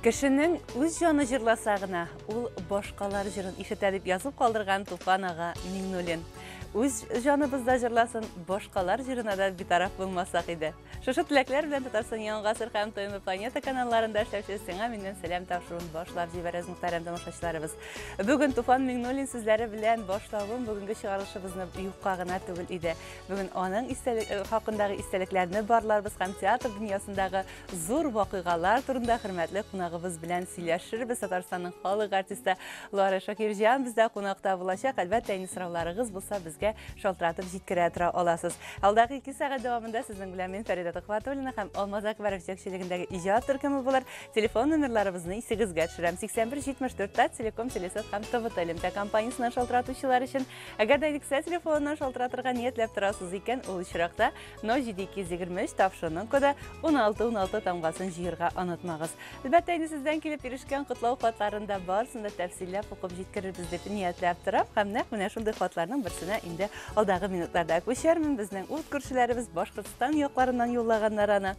Кешенең үз җаны җырласагына, ул башкалар җырын ишетә дип язып калдырган Туфан ага Миңнуллин. Үз җаныбызда җырласын, башкалар җырына да битараф булмасак иде. Шушы теләкләр белән Татарстан Яңа гасыр һәм ТМ Планета каналларында эшләүче сиңа миннән сәлам тапшыруын башлап җибәрәбез, мөхтәрәм тамашачыларыбыз. Бүген Туфан Миңнуллин сүзләре белән башлавым бүгенге чыгарылышыбызны юкка гына түгел иде. Бүген аның хакындагы истәлекләрне барларбыз һәм театр дөньясындагы зур вакыйгалар турында хөрмәтле кунагыбыз белән сөйләшербез. Татарстанның халык артисты Лара Шакирҗан бездә кунакта булачак. Әлбәттә, әни сорауларыгыз булса, безгә шалтыратып җиткерә тора аласыз. Алдагы 2 сәгать дәвамында сезнең белән мин Фәридә Төхвәтуллина һәм Алмаз Әкбәров җитәкчелегендәге иҗат төркеме булыр. Телефон номерларыбызны исегезгә төшерәм. 8174 Телеком Телесат һәм ТВ Телемтә компаниясеннән шалтыратучылар өчен. Әгәр дә диксә телефоннан шалтыратырга ниятляп торасыз икән, ул очракта 07223 тапшырның коды 1616 тамгасын җыярга онытмагыз. Әлбәттә, инде сездән килеп ирешкән котлау хатларында барысын да тәфсилләп укып җиткерербез дип ниятләп торам. Һәм нәкъ менә шундый хатларның берсенә инде алдагы минутларда күчәрмен. Безнең ут күршеләребез Башкортстан якларыннан юллаганнар аны.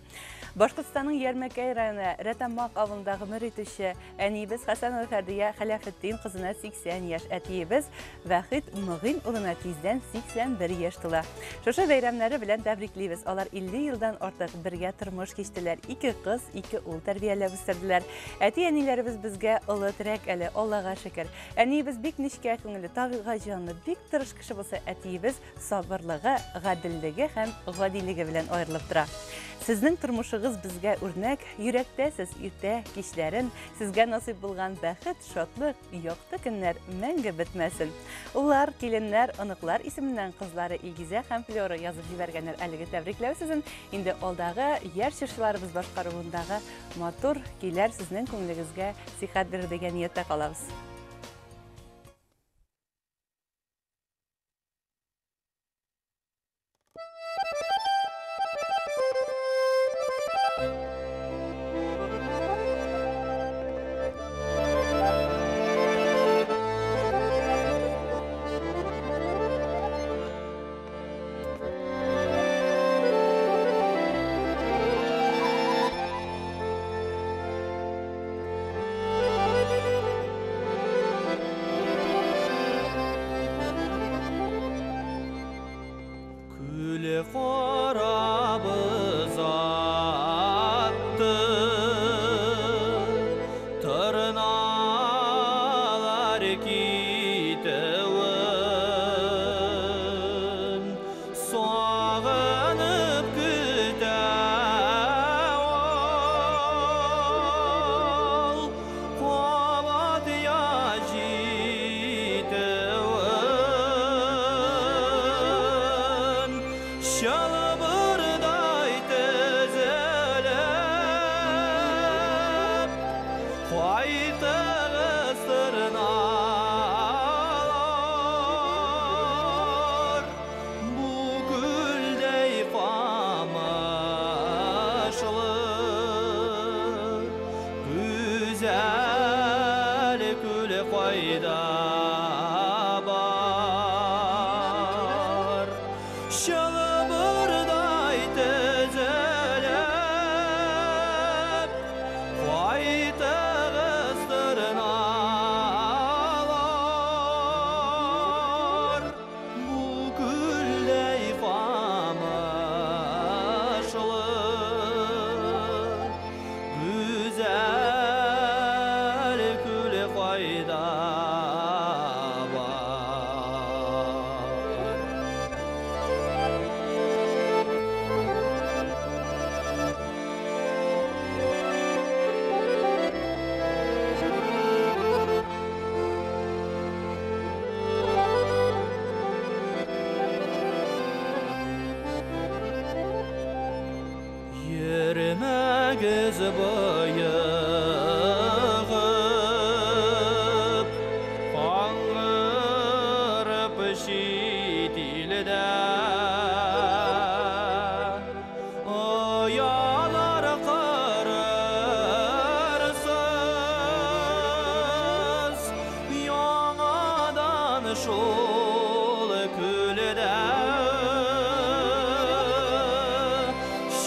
Башкортстанның Ярмәкәй районы Рәтәмак авылындагы мөритүче әниебез Хәсәнова Фәрдия Хәләфетдин кызына 80 яшь, әтиебез Вахит Мөгин улына тиздән 81 яшь тула. Шушы бәйрәмнәре белән тәбриклибез. Алар 50 елдан артык бергә тормыш кичтеләр. 2 кыз, 2 ул тәрбияләп үстерделәр. Әти-әниләребез безгә олы терәк әле, Аллага шөкер. Әниебез бик нечкә күңелле, табигать җанлы, бик тырыш кеше булса, әтиебез сабырлыгы, гаделлеге һәм гадилеге белән аерылып тора. Сезнең тормышыгыз безгә үрнәк, йөрәктә сез иртә кичләрен, сезгә насыйп булган бәхет, шатлык, якты көннәр мәңге бетмәсен. Уллар, киленнәр, оныклар исеменнән кызлары Илгизә һәм Флора язып җибәргәннәр. Әлеге тәбрикләү сезен инде алдагы яшь җырчыларыбыз башкаруындагы матур көйләр сезнең күңелегезгә сихәт бирер дигән ниятта калабыз.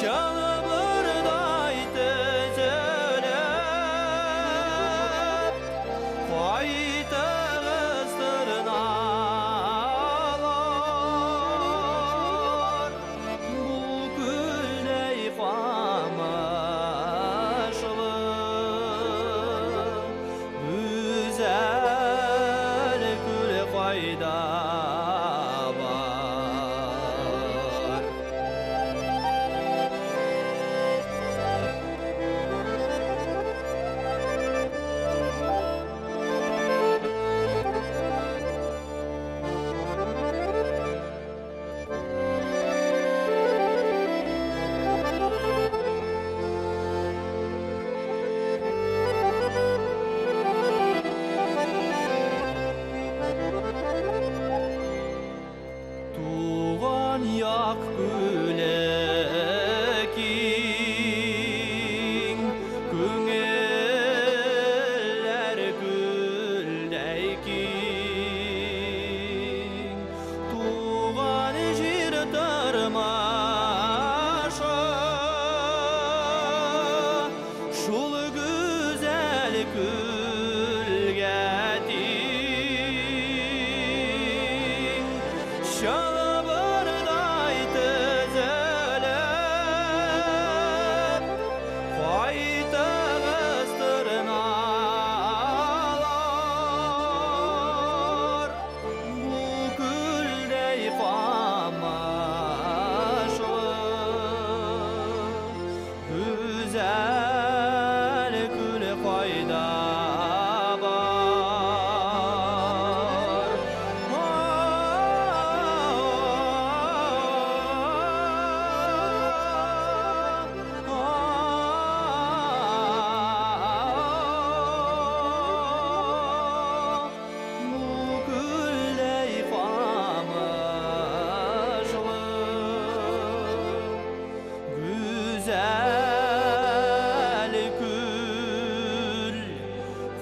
Şanı bırday teze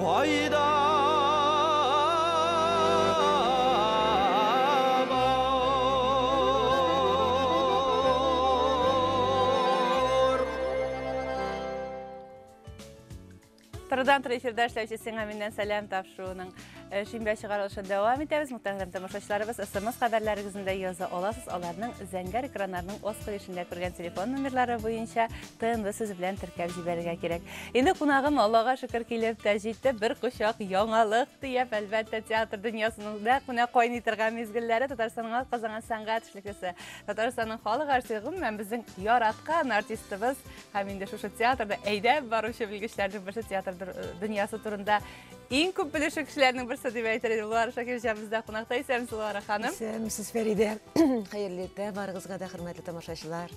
fayda Sıradan tur efirde işlevçi Singaminden Salam Tavşu'nun Şimbe çıkarılışına devam ederiz. Muhtemelen tamaşaçılarımız SMS haberlerimizde yazı olasız. Onlarının zengin ekranlarının öz kılışında kurgan telefon numarları boyunca tığın ve sözü bilen tırkab jiberge gerek. Şimdi kunağım Allah'a şükür kelip tecihde bir kuşak yangalık deyip elbette tiyatr dünyasının da kuna koynitirgan mezgilleri Tatarsan'ın kazanan sanat işlikisi. Tatarsan'ın halık arşivim ben bizim yaratkan artistimiz hem de şu tiyatrda eydep varışı bilgiçlerden bir tiyatr dünyası turunda en көп біліші кішілерінің бірсі деп айтырды. Олар Шакир жамызда қонақта есеміз Луара ханым. Сіз Фериде, қайырлы етті, барығызға да құрметті тамашашылар.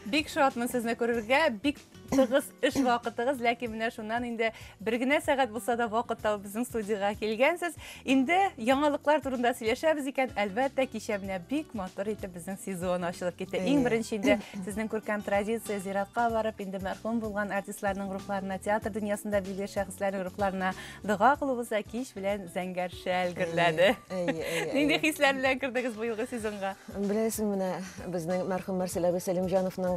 Бик шатмын сезне көрергә, бик тыгыз эш вакытыгыз, ләкин менә шуннан инде бер генә сәгать булса да вакыт табып безнең студиягә килгәнсез. Инде яңалыклар турында сөйләшәбез икән, әлбәттә кичә менә бик матур итеп безнең сезон ачылып китте. Иң беренче инде сезнең күркәм традиция зиратка барып, инде мәрхүм булган артистларның рухларына, театр дөньясында билгеле шәхесләрнең рухларына дуга кылыбыз кич белән зәңгәр шәл гөрләде. Нинди хисләр белән кирдегез бу елгы сезонга? Беләсең, менә безнең мәрхүм Марселя Сәлимҗановның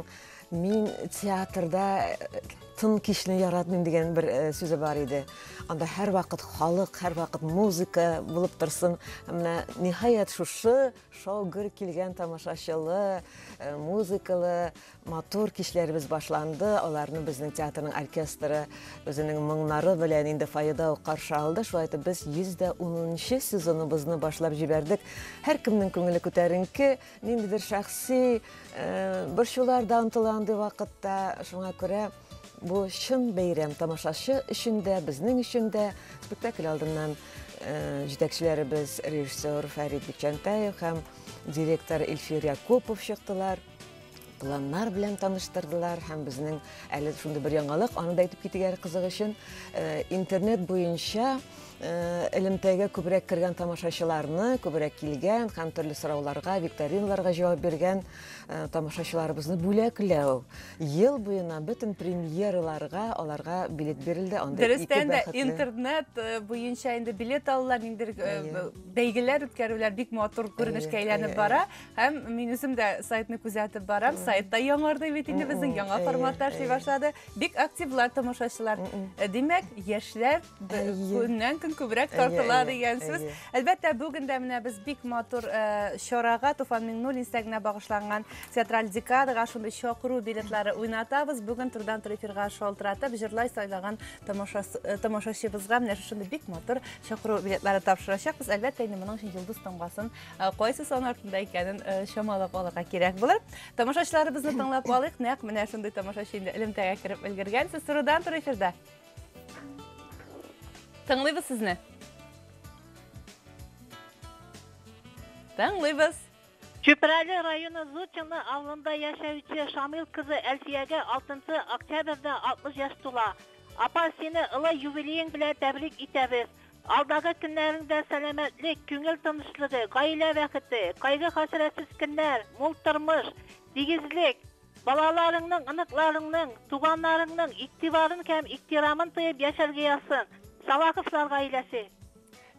Мин театрда тын кишне яратмыйм дигән бер сүзе бар иде. Анда һәр вакыт халык, һәр вакыт музыка булып торсын. Менә ниһаять шушы шау-гөр килгән тамашачылы, музыкалы, матур кишләребез башланды. Аларны безнең театрның оркестры үзенең моңнары белән инде файда каршы алды. Шулай итеп без 110нчы сезоныбызны башлап җибәрдек. Һәр кемнең күңеле күтәренке, ниндидер шәхси борчуларда антыланды вакытта, шуңа күрә бу шын бәйрәм тамашачы өчен дә, безнең өчен дә спектакль алдыннан җитәкчеләребез режиссер Фәрит Бикчәнтәев һәм директор Эльфир Якупов чыктылар. Планнар белән таныштырдылар һәм безнең әле шундый бер яңалык, аны да әйтеп китергә кызык өчен интернет буенча элемтәгә күбрәк кергән тамашачыларны, күбрәк килгән һәм төрле сорауларга, викториналарга җавап биргән тамашачыларыбызны бүләкләү. Ел буена бөтен премьераларга аларга билет бирелде. Дөрестән дә интернет буенча инде билет алулар, инде бәйгеләр үткәрүләр бик матур күренешкә әйләнеп бара. Һәм мин үзем дә сайтны күзәтеп барам. Сайтта яңарды бит инде безнең яңа форматлар эшли башлады. Бик активлар тамашачылар. Димәк, яшьләр күннән күбрәк тартыла дигән сүз. Әлбәттә, бүген дә менә без бик матур чарага Туфан Миңнуллин стәгенә багышланган театраль декадага шундый чакыру билетлары уйнатабыз. Бүген турдан тур эфирга шалтыратып, җырлай сайлаган тамашачыбызга менә шундый бик матур чакыру билетлары тапшырачакбыз. Әлбәттә, инде моның өчен йолдыз тамгасын кайсы сан артында икәнен чамалап алырга кирәк булыр. Тамашачыларыбызны тыңлап алыйк. Нәкъ менә шундый тамашачы инде элемтәгә кирип өлгергәнсез. Турдан тур эфирдә. Тыңлыйбыз сезне. Тыңлыйбыз. Чүпрәле районы Зучины авылында яшәүче Шамил кызы Әлфиягә 6 октябрьдә 60 яшь тула. Апа, сине ылы юбилеең белән тәбрик итәбез. Алдагы көннәреңдә сәламәтлек, күңел тынычлыгы, гаилә бәхете, кайгы-хәсрәтсез көннәр, мул тормыш, тигезлек, балаларыңның, аныкларыңның, туганнарыңның игътибарын һәм ихтирамын тоеп яшәргә язсын. Салаховлар гаиләсе.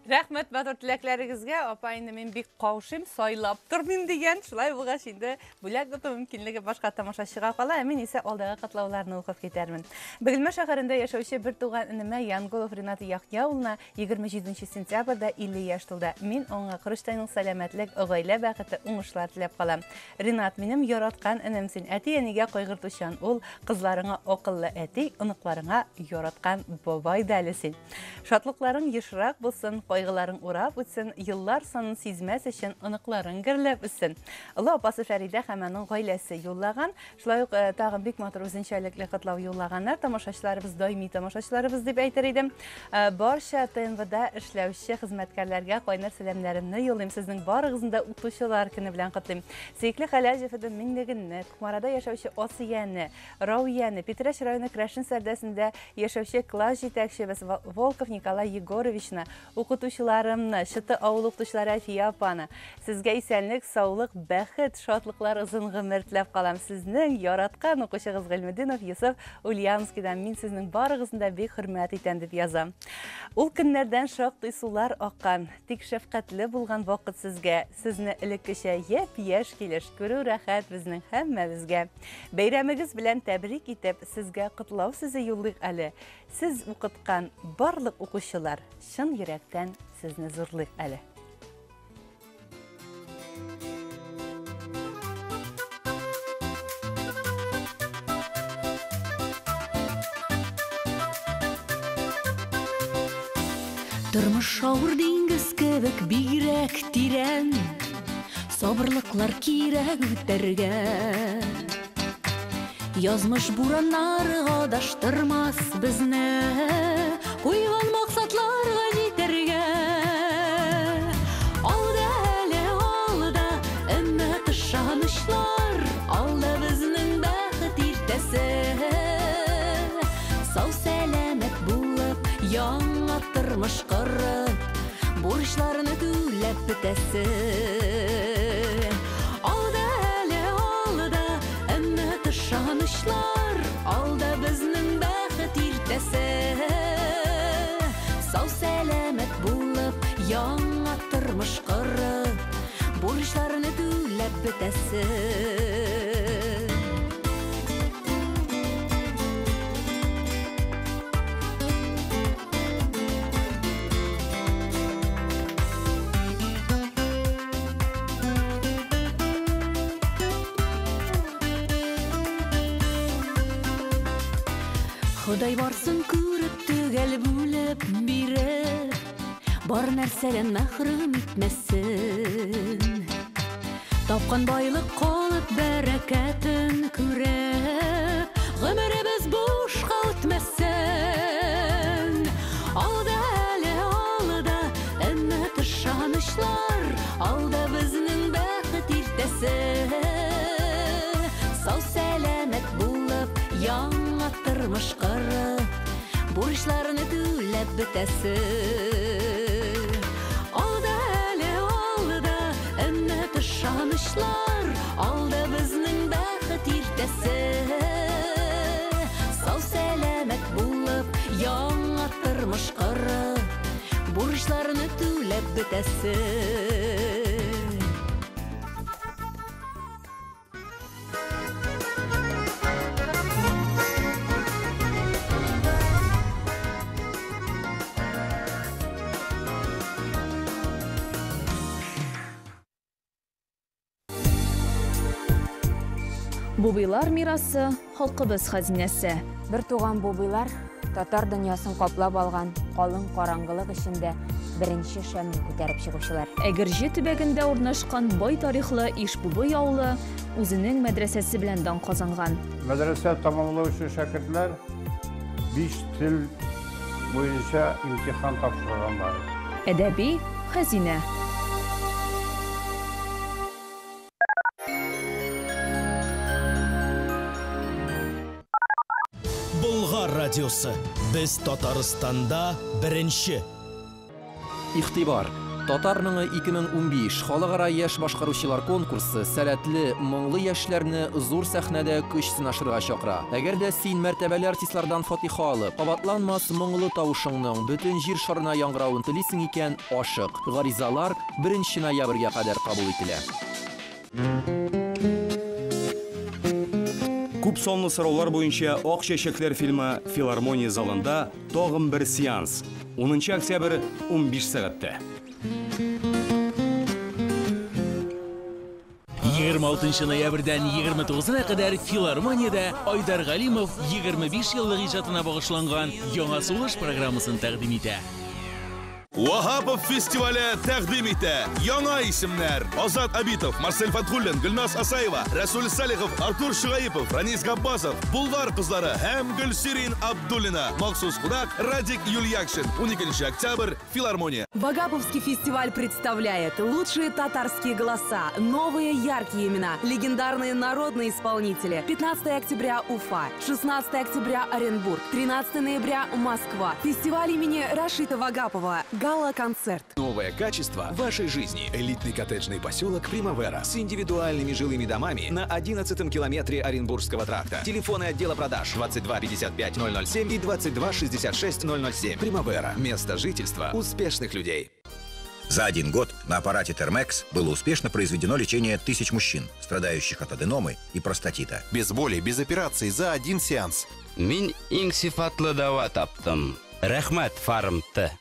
Рәхмәт батыр теләкләрегезгә. Апа, инде мин бик каушыйм, сайлап тормыйм дигән. Шулай булгач инде бүләк тоту мөмкинлеге башка тамашачыга кала. Мин исә алдагы катлауларны укып китәрмен. Бөгелмә шәһәрендә яшәүче бер туган инеме Янгулов Ринат Яхья улына 27 сентябрьдә 50 яшь тулды. Мин аңа Кырыштайның сәламәтлек, гаилә бәхете, уңышлар теләп калам. Ринат, минем яраткан инем син. Әти-әнигә кайгыртучан ул, кызларыңа акыллы әти, оныкларыңа яраткан бабай дәле син. Шатлыкларың ешрак булсын, кайгыларың урап үтсен, еллар санын сизмәс өчен оныкларың гөрләп үтсен. Олы апасы Фәридә һәм аның гаиләсе юллаган. Шулай ук тагын бик матур үзенчәлекле котлау юллаганнар. Тамашачыларыбыз, даими тамашачыларыбыз дип әйтер идем. Барча ТНВда эшләүче хезмәткәрләргә кайнар сәламнәремне юллыйм. Сезнең барыгызны да укытучылар көне белән котлыйм. Сөекле Хәләҗевдән Миңнегенне, Кумарада яшәүче Осияне, Рауяне, Петраш районы Крашин сәрдәсендә яшәүче класс җитәкчебез Волков Николай Егоровичны, укытучы укытучыларымны, шыты авыл укытучылары Әлфия апаны, сезгә исәнлек, саулык, бәхет, шатлыклар, озын гомер теләп калам. Сезнең яраткан укучыгыз Гыйльметдинов Йосыф Ульяновскийдан мин сезнең барыгызны да бик хөрмәт итәм дип язам. Ул көннәрдән шактый сулар аккан, тик шәфкатьле булган вакыт сезгә, сезне элеккечә япь-яшь килеш күрү рәхәт безнең һәммәбезгә. Бәйрәмегез белән тәбрик итеп, сезгә котлау сүзе юллыйк әле. Сез укыткан барлык укучылар шын йөрәктән сезне зурлыйк әле. Тормыш авыр диңгез кебек бигрәк тирән, сабырлыклар кирәк үтәргә. Язмыш бураннары адаштырмас безне, куйган максатларга җитәргә. Алда әле алда, өмет ышанычлар, алда безнең бәхет иртәсе. Сау сәламәт булып, яңа тормыш корып, бурычларны түләп бетәсе. Шанышlar, алда безнең бәхет иртәсе. Сау сәламәт булып, яңа тормыш корып, бурычларны түләп бетәсе. Ходай барсын күреп түгел бүлеп биреп, бар нәрсәдән мәхрүм итмәсен. Тапкан байлык калып бәрәкәтен күреп, гомеребез бушка үтмәсен. Алда әле алда, өмет ышанычлар, алда безнең бәхет иртәсе. Сау сәламәт булып, яңа тормыш корып, бурычларны түләп бетәсе. Алда әле алда, өмет ышанычлар, алда безнең бәхет иртәсе. Сау сәламәт булып, яңа тормыш корып, бурычларны түләп бетәсе. Бубыйлар мирасы, халкыбыз хазинәсе. Бер туган бубыйлар татар дөньясын каплап алган калын караңгылык эчендә беренче шәмне күтәреп чыгучылар. Әгерҗе төбәгендә урнашкан бай тарихлы Ишбубый авылы үзенең мәдрәсәсе белән дан казанган. Мәдрәсә тәмамлаучы шәкертләр 5 тел буенча имтихан тапшырганнар. Әдәби хәзинә. Болгар радиосы. Без Татарстанда беренче. Игътибар. Татар мыңы 2015 халыкара яшь башкаручылар конкурсы сәләтле, моңлы яшьләрне зур сәхнәдә көч сынашырга чакыра. Әгәр дә син мәртәбәле артистлардан фатиха алып, кабатланмас моңлы тавышыңның бөтен җир шарына яңгыравын телисең икән, ашык. Гаризалар 1 ноябрьгә кадәр кабул ителә. Күп сонлы сораулар буенча Ак чәчәкләр фильмы филармония залында тагын бер сеанс. 10 октябрь 15 сәгатьтә. 26 ноябрьдән 29-на кадәр филармониядә Айдар Галимов 25 еллык иҗатына багышланган Яңа сулыш программасын тәкъдим итә. Вахапов фестивале тәкъдим итә. Яңа исемнәр: Азат Абитов, Марсель Фатхуллин, Гөлназ Асаева, Расул Салихов, Артур Шугаипов, Ранис Габбасов, Булгар кызлары һәм Гөлсирин Абдуллина. Махсус кунак Радик Юльякшин. 12 октябрь, филармония. Вагаповский фестиваль представляет лучшие татарские голоса, новые яркие имена, легендарные народные исполнители. 15 октября Уфа, 16 октября Оренбург, 13 ноября Москва. Фестиваль имени Рашита Вагапова. Гала-концерт. Новое качество вашей жизни. Элитный коттеджный поселок Примавера с индивидуальными жилыми домами на 11-м километре Оренбургского тракта. Телефоны отдела продаж 22 55 007 и 22 66 007. Примавера. Место жительства успешных людей. За 1 год на аппарате Термекс было успешно произведено лечение 1000 мужчин, страдающих от аденомы и простатита. Без боли, без операций, за 1 сеанс. Мин иң сифатлы дава таптым. Рәхмәт фармты.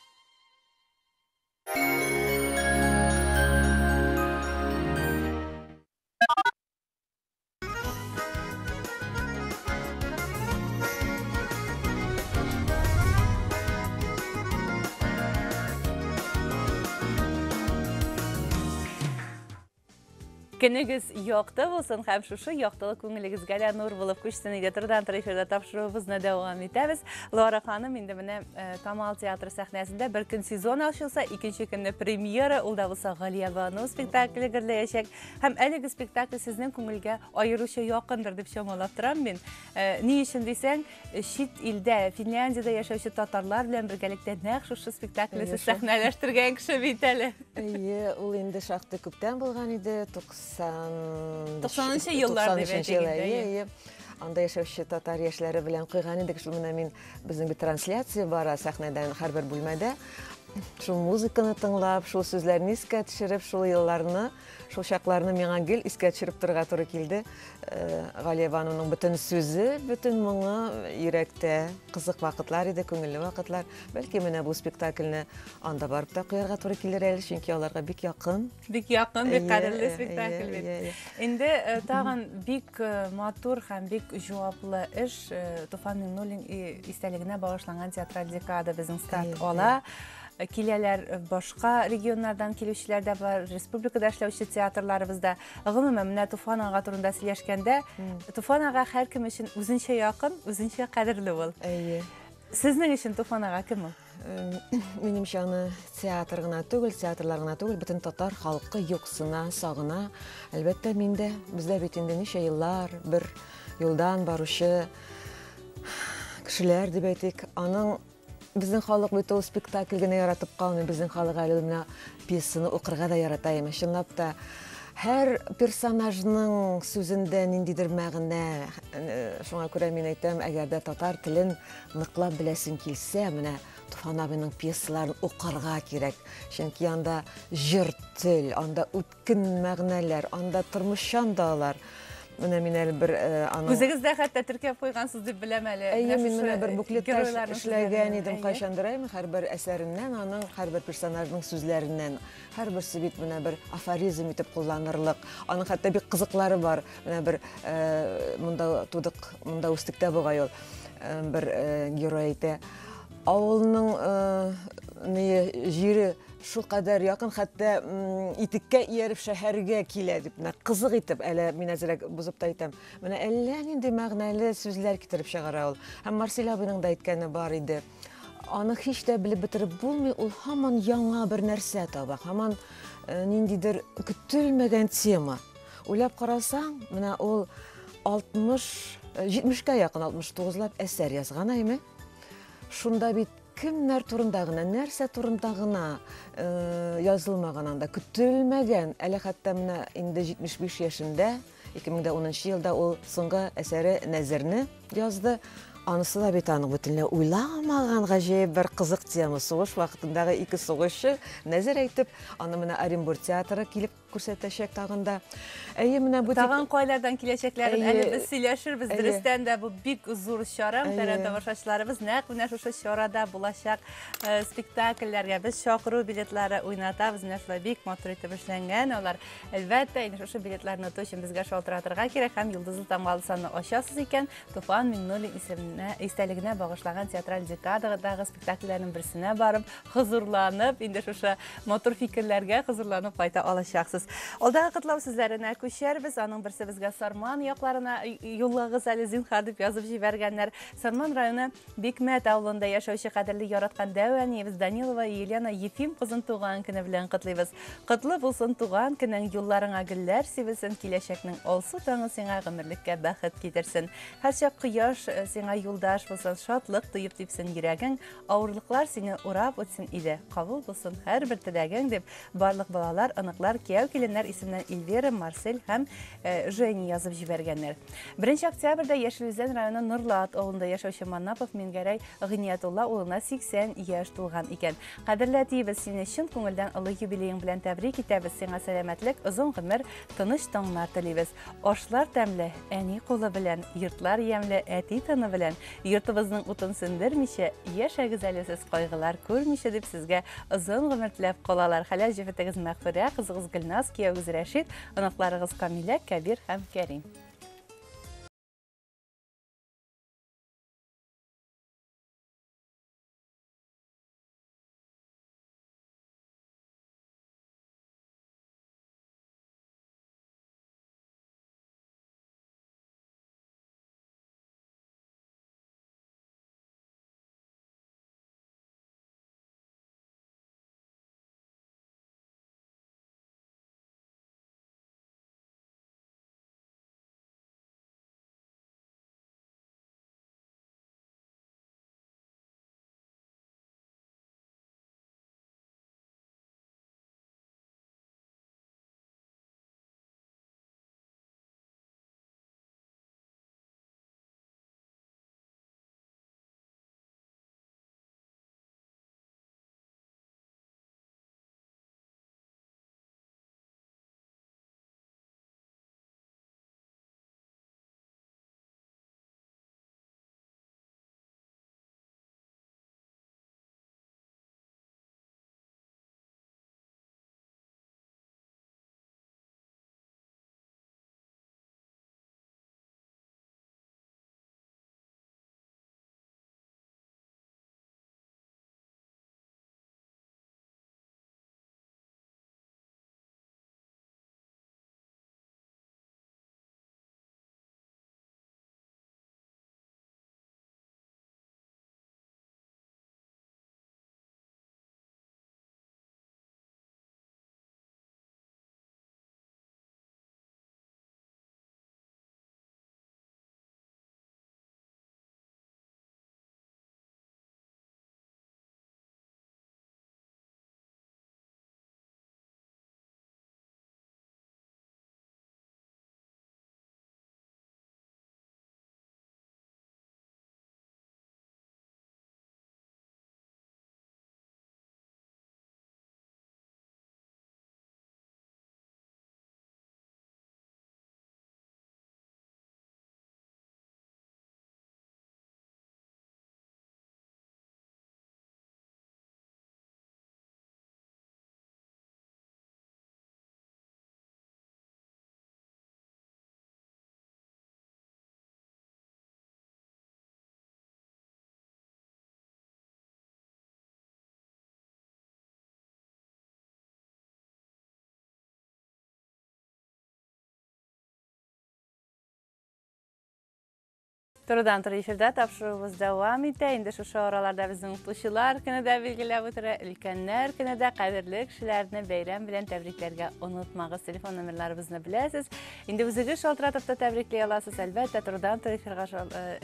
Көнегіз яқты болсын, һәм шушы яқтылық көңілігізге дә нур булып күчсен иде. Турыдан тура эфирдә тапшыруыбызны дәвам итәбез. Лора ханым, инде менә Камал театры сәхнәсендә бер көн сезон ачылса, икенче көнне премьера, ул да булса Галия Бану спектакле герләячәк. Һәм әлеге спектакль сезнең күңелгә аеруча якындыр дип чамалап торам мин. Ни өчен дисәң, чит илдә, Финляндиядә яшәүче татарлар белән бергәлектә нәкъ шушы спектакльне сәхнәләштергән кеше бит әле. Ул инде шактый күптән булган иде, 90-нчы еллар дип әйтәләр. Анда яшәүче татар яшьләре белән куйган идек. Шул менә мин безнең бер трансляция бара сәхнәдән һәрбер бүлмәдә. Шул музыканы тыңлап, шул сүзләрне искә төшереп, шул елларны, шул чакларны миңа гел искә төшереп торырга туры килде. Галия Бануның бөтен сүзе, бөтен моңы йөрәктә кызык вакытлар иде, күңелле вакытлар. Бәлки менә бу спектакльне анда барып та куярга туры килер әле, чөнки аларга бик якын. Бик якын, бик кадерле спектакль бит. Инде тагын бик матур һәм бик җаваплы эш Туфан Миңнуллин истәлегенә багышланган театраль декада безнең старт ала. Киләләр башка регионнардан килүчеләр дә бар, республикада эшләүче театрларыбызда. Гомумән менә Туфан ага турында сөйләшкәндә, Туфан ага һәркем өчен үзенчә якын, үзенчә кадерле ул. Сезнең өчен Туфан ага кем ул? Минемчә аны театр гына түгел, театрлар гына түгел, бөтен татар халкы юксына, сагына. Әлбәттә миндә, бездә бит инде ничә еллар бер юлдан баручы кешеләр дип әйтик, аның безнең халык бит ул спектакль генә яратып калмый, безнең халык әле менә пьесаны укырга да ярата. Чынлап та һәр персонажның сүзендә ниндидер мәгънә. Шуңа күрә мин әйтәм, әгәр дә татар телен ныклап беләсең килсә, менә Туфан абыйның пьесаларын укырга кирәк. Чөнки анда җыр тел, анда үткен мәгънәләр, анда тормышчан да алар. Менә мин әле бер аның Үзегездә хәтта теркәп куйгансыз дип беләм әле. Мин менә бер буклетта эшләгән идем, кайчандыр һәрбер әсәреннән, аның һәрбер персонажның сүзләреннән, һәрберсе бит менә бер афоризм итеп кулланырлык. Аның хәтта бик кызыклары бар. Менә бер монда тудык, монда үстектә бугай ул. Бер герой әйтә, авылның җире шул кадәр якын, хәтта итеккә ияреп шәһәргә килә дип, кызык итеп, әле мин әзрәк бузып та әйтәм. Менә әллә нинди мәгънәле сүзләр китереп чыгара ул. Һәм Марсель абыйның да әйткәне бар иде. Аны һич тә белеп бетереп булмый, ул һаман яңа бер нәрсә таба, һаман ниндидер көтелмәгән тема. Уйлап карасаң, менә ул 60-70-кә якын, 69лап әсәр язган әйме. Шунда бит кемнәр турында гына, нәрсә турында гына язылмаган, анда көтелмәгән. Әле хәтта менә инде 75 яшендә, 2010 елда ул соңгы әсәре Нәзерне язды. Анысы да бит аның бөтенләй уйламаган гаҗәеп бер кызык тема. Сугыш вакытындагы ике сугышчы Нәзер әйтеп, аны менә Оренбург театры килеп күрсәтәчәк тагында. Менә бу тагын кайлардан киләчәкләрен әле без сөйләшербез. Дөрестән дә бу бик зур чара. Тәрән тамашачыларыбыз нәкъ менә шушы чарада булачак спектакльләргә без чакыру билетлары уйнатабыз. Менә шулай бик матур итеп эшләнгән. Алар әлбәттә инде шушы билетларны тоту өчен безгә шалтыратырга кирәк һәм Йолдызлы Тамгалы санны ачасыз икән. Туфан Миңнуллин истәлегенә багышланган театраль декададагы спектакльләрнең берсенә барып, хозурланып, инде шушы матур фикерләргә хозурланып кайта алачаксыз. Алдағы қытлау сүзләренә күчәрбез. Аның берсе безгә Сарман якларына юллагыз әле зинһар дип язып җибәргәннәр. Сарман районы Бикмәт авылында яшәүче кадерле яраткан Дәвәниебез Данилова Елена Ефим кызын туган көне белән котлыйбыз. Котлы булсын туган көнең, юлларыңа гөлләр сибелсен, киләчәкнең алсу таңы сиңа гомерлеккә бәхет китерсен. Һәрчак кояш сиңа юлдаш булсын, шатлык тоеп типсен йөрәгең, авырлыклар сине урап үтсен иде. Кабул булсын һәрбер теләгең дип барлык балалар, аныклар, кияү киленнәр исеменнән Эльвира, Марсель һәм Жени язып җибәргәннәр. 1 октябрьдә Яшелүзән районы Нурлат авылында яшәүче Манапов Мингәрәй Гыниятулла улына 80 яшь тулган икән. Кадерле әтиебез, сине чын күңелдән олы юбилеең белән тәбрик итәбез. Сиңа сәламәтлек, озын гомер, тыныч таңнар телибез. Ашлар тәмле, әни кулы белән, йортлар ямле, әти тыны белән. Йортыбызның утын сөндермичә, яшәгез әле сез кайгылар күрмичә дип сезгә озын гомер теләп калалар. Хәләл җефетегез Мәгъфүрә, кызыгыз Гөлназ, кияүгез Рәшит, анакларыгыз Камилә, Кәбир һәм Кәрим. Турыдан туры эфирдә тапшыруыбыз дәвам итә. Инде шушы араларда безнең укучылар көне дә билгеләп үтә, өлкәннәр көне дә кадерле кешеләрне бәйрәм белән тәбрикләргә онытмагыз. Телефон номерларыбызны беләсез. Инде үзегез шалтыратып та тәбрикләй аласыз. Әлбәттә, турыдан туры эфирга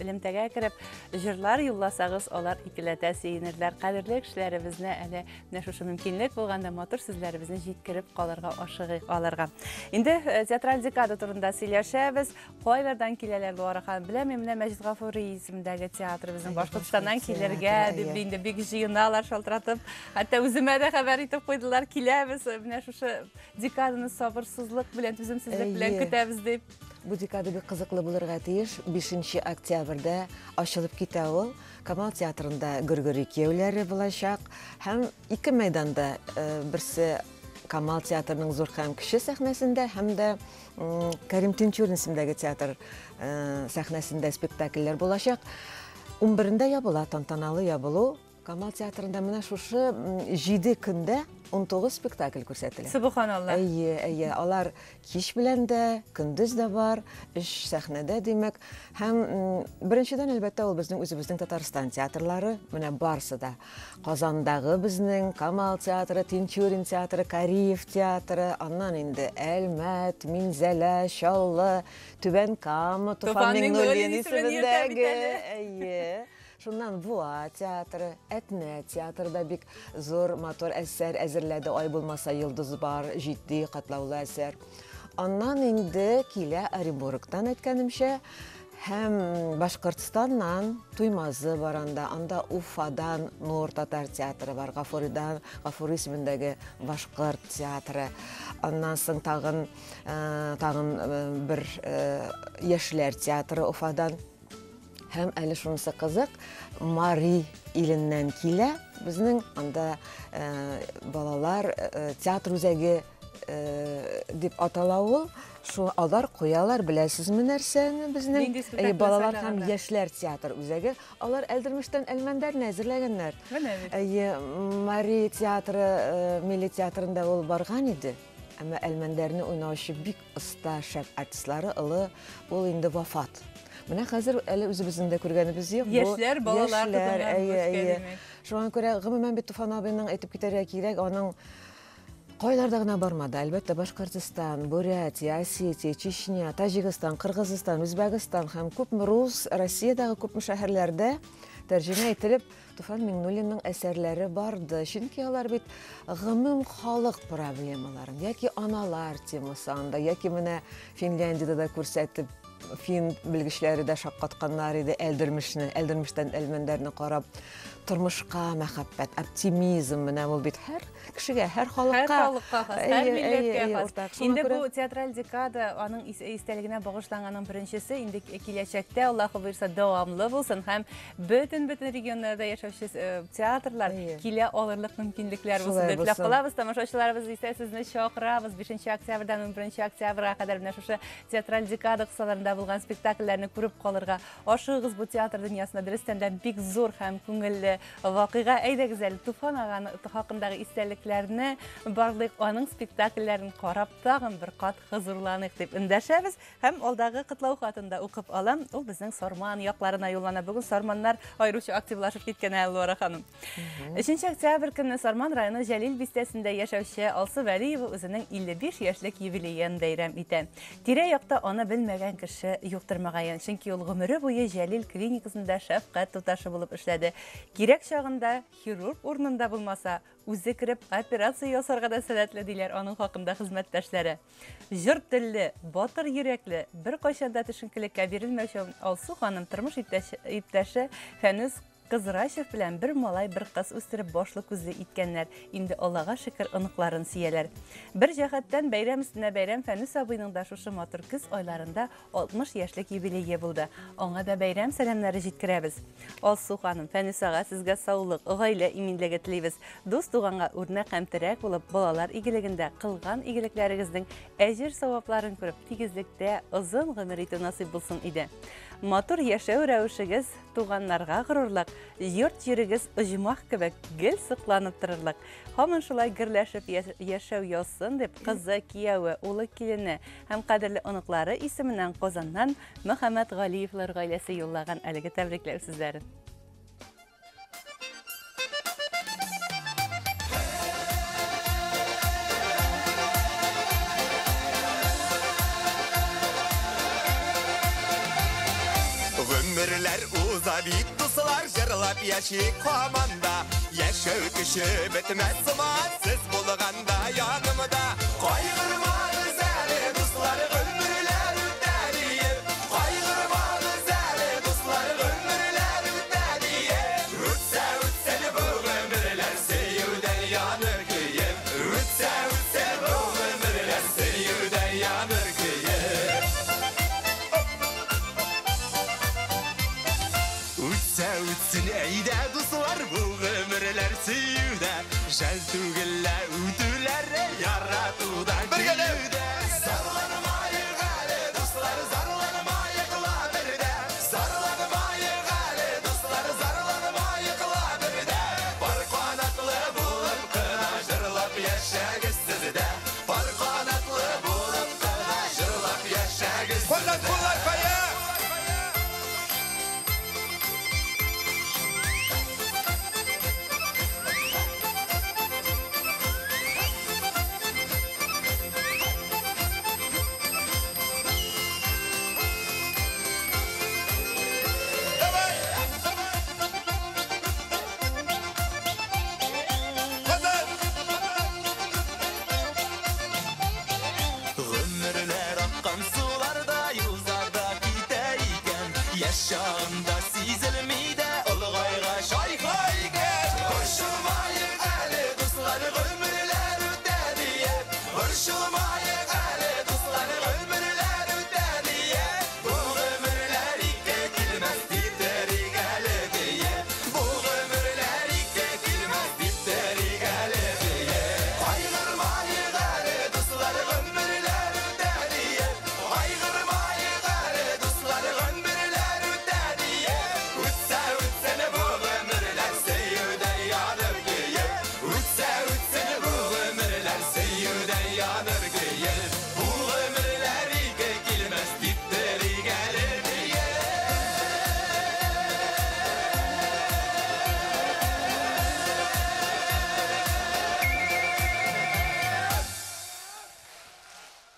элемтәгә кереп, җырлар юлласагыз, алар икеләтә сөенерләр. Кадерле кешеләребезне әле менә шушы мөмкинлек булганда матур сүзләребезне җиткереп калырга ашыгыйк аларга. Инде театраль декада турында сөйләшәбез. Кайлардан киләләр бу арага беләм, менә Мәҗит Гафури исемендәге театрыбызның Башкортстаннан килергә дип инде бик җыеналар шалтыратып. Хәтта үземә дә хәбәр итеп куйдылар, киләбез, менә шушы декаданы сабырсызлык белән, түземсезлек белән көтәбез дип. Бу декада бик кызыклы булырга тиеш. 5 октябрьдә ачылып китә ул. Камал театрында Гөргөри кияүләре булачак һәм 2 мәйданда, берсе Камал театрының зур һәм кече сәхнәсендә һәм дә Кәрим Тинчурин исемендәге театр сәхнәсендә спектакльләр булачак. 11-дә ябыла, тантаналы ябылу. Камал театрында менә шушы 7 көндә 19 спектакль күрсәтелә. Субханалла. Әйе, алар кич белән дә, көндез дә бар, 3 сәхнәдә димәк. Һәм беренчедән әлбәттә ул безнең үзебезнең Татарстан театрлары, менә барсы да. Казандагы безнең Камал театры, Тинчурин театры, Кариев театры, аннан инде Әлмәт, Минзәлә, Чаллы, Түбән Кама, Туфан Миңнуллин исемендәге. Әйе. Шуннан Буа театры, Әтнә театрда бик зур мотор әсәр әзерләде. Ай булмаса йолдыз бар, 7 катлаулы әсәр. Аннан инде килә Оренбургтан әйткәнемчә, һәм Башкортстаннан Туймазы баранда, анда Уфадан Нур татар театры бар, Гафури исемендәге Башкорт театры. Аннан соң тагын бер яшьләр театры Уфадан. Һәм әле шунысы кызык, Мари иленнән килә. Безнең анда балалар театр үзәге дип аталавы. Шу алар куялар, беләсезме нәрсәне безнең балалар һәм яшьләр театр үзәге. Алар Әлдермештән Әлмәндәрне әзерләгәннәр. Мари театры, Милли театрында ул барган иде. Әмма Әлмәндәрне уйнаучы бик оста шәп артистлары ул инде вафат. Менә хәзер әле үзебезнең дә күргәнебез юк. Яшьләр, балалар тотынган. Шуңа күрә гомумән бит Туфан абыйның әйтеп китәргә кирәк, аның кайларда гына бармады. Әлбәттә Башкортстан, Бурятия, Осетия, Чечня, Таҗикстан, Кыргызстан, Үзбәкстан һәм күпме рус, Россиядәге күпме шәһәрләрдә тәрҗемә ителеп Туфан Миңнуллинның әсәрләре барды. Чөнки алар бит гомум халык проблемаларын, яки аналар темасы анда, яки менә Финляндиядә да күрсәтеп фин белгечләре дә шаккатканнар иде Әлдермештән Әлмәндәрне карап, тормышка мәхәббәт, оптимизм менә ул бит һәр кешегә, һәр халыкка, һәр милләткә хас. Инде бу театраль декада аның истәлегенә багышланганның беренчесе, инде киләчәктә Аллаһы буйрса дәвамлы булсын һәм бөтен регионнарда яшәүче театрлар килә алырлык мөмкинлекләр булсын дип теләп калабыз. Тамашачыларыбыз исә сезне чакырабыз 5 октябрьдән 11 октябрьгә кадәр менә шушы театраль декада кысаларында булган спектакльләрне күреп калырга. Ашыгыз бу театр дөньясында дөрестән дә бик зур һәм күңелле вакыйга. Әйдәгез әле Туфан аганың хакындагы истәлекләрне барлык аның спектакльләрен карап тагын бер кат хозурланыйк дип эндәшәбез һәм алдагы кытлау хатында укып алам. Ул безнең Сарман якларына юллана. Бүген Сарманнар аеруча активлашып киткән Әлвара ханым. 3 октябрь көнне Сарман районы Җәлил бистәсендә яшәүче Алсы Вәлиева үзенең 55 яшьлек юбилеен бәйрәм итә. Тирә-якта аны белмәгән кеше юктырмаган, чөнки ул гомере буе Җәлил клиникасында шәфкать туташы булып эшләде. Кирәк чагында хирург урынында булмаса, үзе кирип операция ясарга да сәләтле диләр аның хакында хезмәттәшләре. Җыр телле, батыр йөрәкле, бер кайчанда төшенкелеккә бирелмәүче Алсу ханым тормыш иптәше Фәнүс Кызрашев белән бер малай, бер кыз үстереп башлы күзле иткәннәр. Инде Аллага шөкер оныкларын сөяләр. Бер җәһәттән бәйрәм өстенә бәйрәм Фәнүс абыйның да шушы матур көз айларында 60 яшьлек юбилее булды. Аңа да бәйрәм сәламнары җиткерәбез. Алсу ханым, Фәнүс ага сезгә саулык, гаилә иминлеге телибез. Дус туганга үрнәк һәм терәк булып, балалар игелегендә кылган игелекләрегезнең әҗер-савапларын күреп, тигезлектә озын гомер итү насыйп булсын иде. Матур яшәү рәвешегез туганнарга горурлык, йорт җирегез оҗмах кебек гел сыкланып торырлык. Һаман шулай гөрләшеп яшәү ясын дип кызы, кияүе, улы килене һәм кадерле оныклары исеменнән Казаннан Мөхәммәд Галиевлар гаиләсе юллаган әлеге тәбрикләү сүзләрен. Ömürler uzabit duslar jırlap yaşayık komanda. Yaşağı kişi bitmez zaman siz bulganda yanımda. Kaygırmanız əli duslar ömürler üdəliyip. Kaygırmanız əli duslar ömürler üdəliyip. Ütsə bu ömürler seyirdən yanır kıyım. Ütsə bu ömürler seyirdən yanır kıyım. Ütsün eydə duslar bu ömürlər seyirdə. Şəl tügüllə ütülər yaratuda güyüdə. Zarlanmayıq əli duslar, zarlanmayıqla birdə. Zarlanmayıq əli duslar, zarlanmayıqla birdə.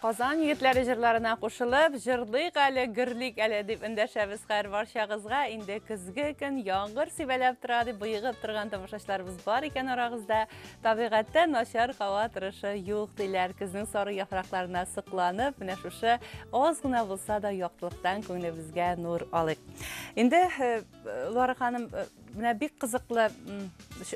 Qazan yigitlari jırlarına qoşulub, jırlıq əli, gürlik əli deb indəşəviz xər barşağızğa. İndi kızgı gün yağır sivələb turadı, bıyığıb turğan tamaşaçılarımız var ikən arağızda. Tabiqətdə naşar hava tırışı yox deyilər. Kızın sarı yapraqlarına sıqlanıb, mənə şuşu azğına bulsa da yoxluqdan көңлебizgə nur alıq. İndi Lara xanım, mənə bir qızıqlı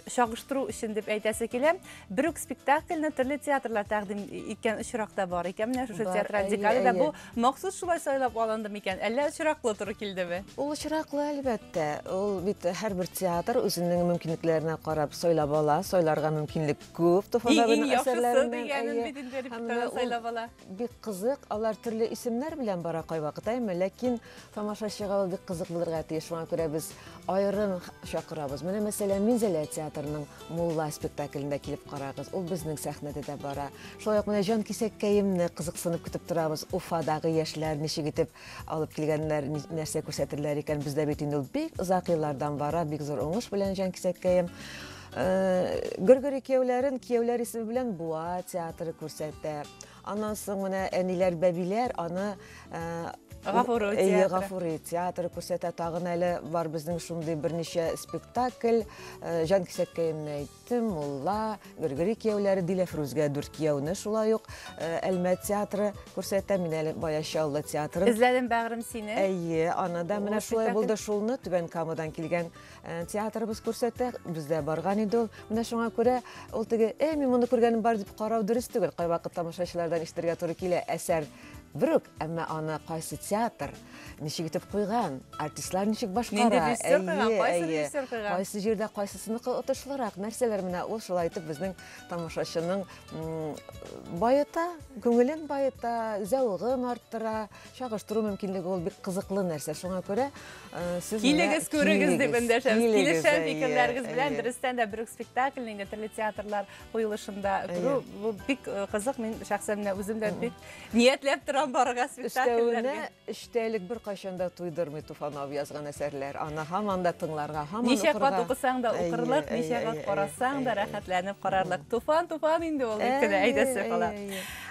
şağıştırу үшін деп әйтәсе келем. Бір spektaklni türlü teatrlar təqdim etken ışraqda var ekan. Mənə şuşu teatral dekalı bu maqsud şulay saylab alındım ekan. Әллә ışraqlı turı kildimi? Ул ышрaqlı әлбәттә. Ул бит һәр бер театр үзенең мөмкинлекләренә карап сойлап ала, сойларга мөмкинлек күп. Туфанабының әсәрләреннән бик кызык, алар төрле исемнәр белән бара кайвакыт, ләкин тамашачыга ул бик кызык булырга тиеш. Шуңа күрә без айрым чакырабыз. Менә мәсәлән, Минзәлә театрының Мулла спектаклендә килеп карагыз. Ул безнең сәхнәдә дә бара. Шулай ук менә Җан Кисәккәемне кызыксынып көтеп торабыз. Уфадагы яшьләр ничек итеп алып килгәннәр, нәрсә күрсәтерләр икән. Бездә бит инде ул бик озак еллардан бара, бик зур уңыш белән Җан Кисәккәем. Гөргөр кияүләр исеме белән Буа театры күрсәтә. Аннан соң менә Әниләр Бәбиләр аны Гафури театры күрсәтә. Тагын әле бар безнең шундый берничә спектакль. Җан Кисәккәемне әйттем, Мулла, Гөргөр кияүләре, Диләфрүзгә 4 кияүне шулай ук Әлмәт театры күрсәтә. Мин әле Баяшаллы театрын Эзләдем бәгърем сине. Ана да менә шулай булды, шулны Түбән Камадан килгән театрыбыз күрсәтә. Бездә барган иде ул. Менә шуңа күрә ул теге, мин моны күргәнем бар дип карау дөрес түгел. Кайвакыт тамашачылардан ишетергә туры килә. Әсәр Брук, әмма аны кайсы театр ничек итеп куйган, артистлар ничек башкара, кайсы җирдә кайсысыныкы отышлырак, нәрсәләр менә ул шулай итеп безнең тамашачының байыта, күңелен байыта, зәвыгын арттыра, чагыштыру мөмкинлеге ул бик кызыклы нәрсә. Шуңа күрә сез килегез, күрегез дип эндәшәбез. Килешән фикерләрегез белән дөрестән дә бер спектакльнең төрле театрлар куелышында күрү бу бик кызык. Мин шәхсән үзем дә бик ниятләп барга спектакльләргә. Эштәлек бер кайчанда туйдырмый Туфанов язган әсәрләр. Аны һаман да тыңларга, һаман укырга. Ничә кат укысаң да укырлык, ничә кат карасаң да рәхәтләнеп карарлык. Туфан инде ул икене әйдәсе кала.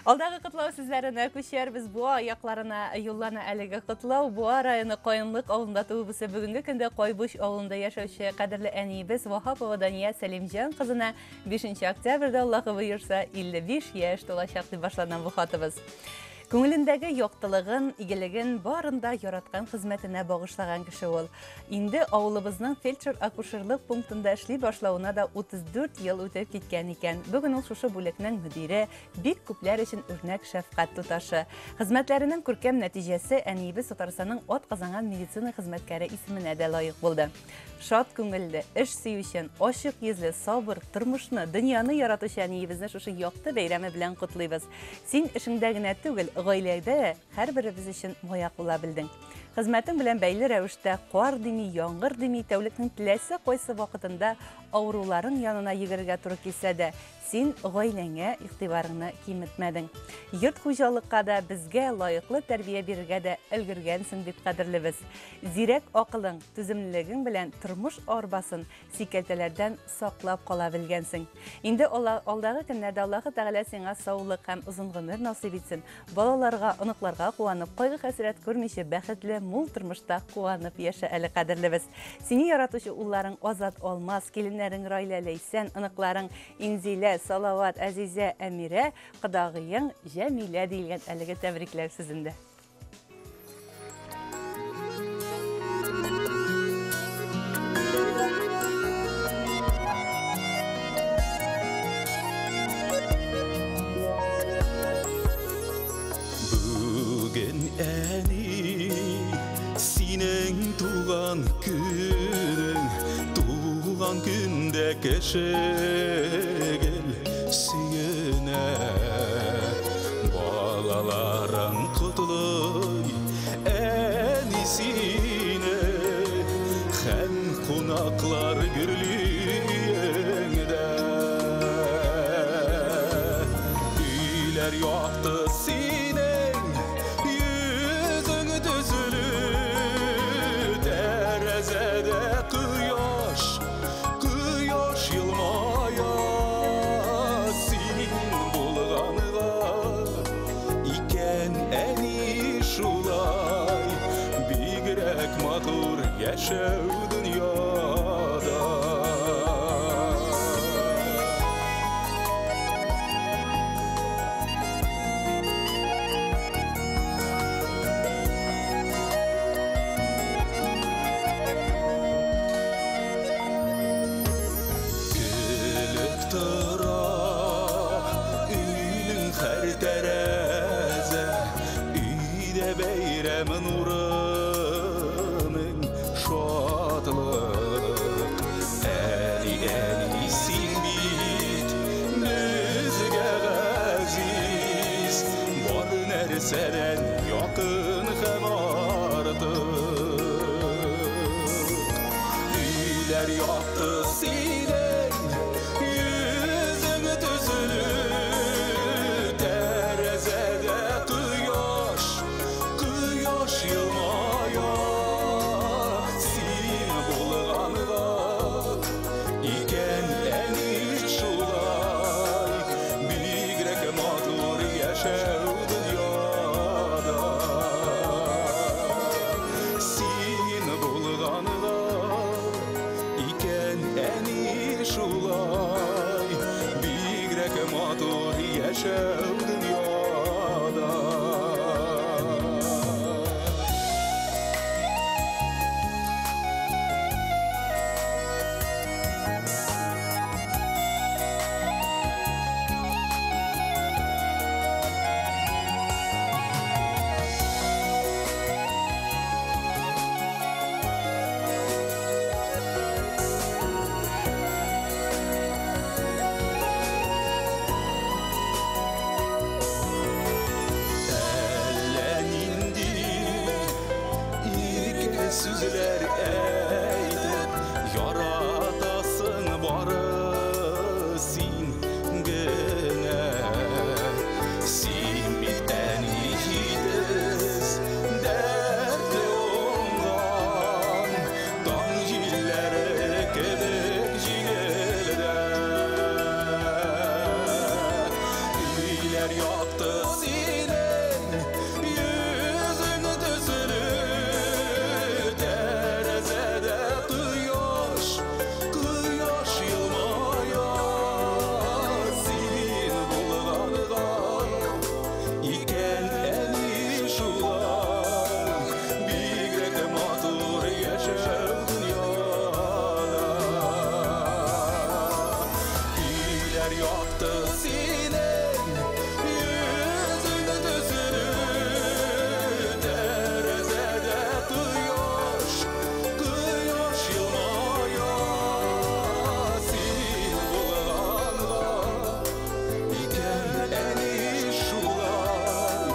Алдагы котлау сүзләренә күчәрбез. Буа якларына юллана әлеге котлау. Буа районы Каенлык авылында туып үсә. Бүгенге көндә Кайбуш авылында яшәүче кадерле әниебез Вахапова Дания Сәлимҗан кызына 5 октябрьдә Аллаһы боерса 55 яшь тулачак дип башланган бу хатыбыз. Күңелендәге яктылыгын, игелеген барында яраткан хезмәтенә багышлаган кеше ул. Инде авылыбызның фельдшер-акушерлык пунктында эшли башлауына да 34 ел үтеп киткән икән. Бүген ул шушы бүлекнең мөдире, бик күпләр өчен үрнәк шәфкать туташы. Хезмәтләренең күркәм нәтиҗәсе әниебез Татарстанның атказанган медицина хезмәткәре исеменә дә лаек булды. Шат күңелле, эш сөючән, ачык йөзле, сабыр, тормышны, дөньяны яратучы әниебезне шушы якты бәйрәме белән котлыйбыз. Син эшеңдә генә түгел, гаиләдә һәрберебез өчен маяк була белдең. Хезмәтең белән бәйле рәвештә кар дими, яңгыр дими, тәүлекнең теләсе кайсы вакытында авыруларың янына йөгергә туры килсә дә, син гаиләңә игътибарыңны киметмәдең. Йорт хуҗалыкка да безгә лаеклы тәрбия бирергә дә өлгергәнсең дип кадерлебез. Зирәк акылың, түземлелегең белән тормыш арбасын сикәлтәләрдән саклап кала белгәнсең. Инде алдагы көннәрдә Аллаһы Тәгалә сиңа саулык һәм озын гомер насыйп итсен. Балаларга, оныкларга куанып, кайгы-хәсрәт күрмичә бәхетле, мул тормышта куанып яшә әле кадерлебез. Сине яратучы улларың Азат Алмаз, киленнәрең Раилә Ләйсән, оныкларың Инзилә, Салават, Әзизә, Әмирә, кодагыең Җәмилә дигән әлеге тәбрикләр сүзендә. Бүген әни синең туган күнең, туган көндә кешегел сөенә. Балаларың котлый әни сине, һәм кунаклар гөрлегендә. Өйләр якты синең, йөзең төзелү, тәрәзәдә кояш йылмая. Син булганга ике Яктыра үйнің her tereze Үйде бейрем nurının şadlık Eli sin bit bizge gaziz Var nerseden yakın hem artık Üyler yaktı sinen yüzünü tüzülü Terezede kıyaş yılmaya Sin bulğanıda iken eni şulay Bigrek matur yaşav dünyada Sin bulğanıda iken eni şulay Bigrek matur yaşav dünyada Süzler eydip yaratasın barı sin gene Sin bitten yiğidiz derdi ondan Dan jillere kebek jigelde Üyler yaktı sinen yüzünü düzülü Terezede kıyaş yılmaya Sin bulğanıda iken eni şulay Bigrek matur yaşav dünyada Üyler yaktı sinen yüzünü düzülü Terezede kıyaş yılmaya Sin bulğanıda iken eni şulay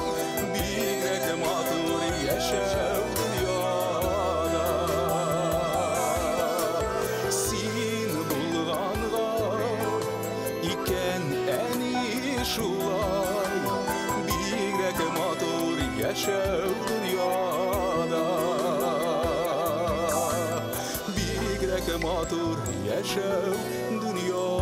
Bigrek matur yaşav dünyada Sin bulğanıda iken eni şulay Bigrek matur yaşav dünyada Bigrek matur yaşav dünyada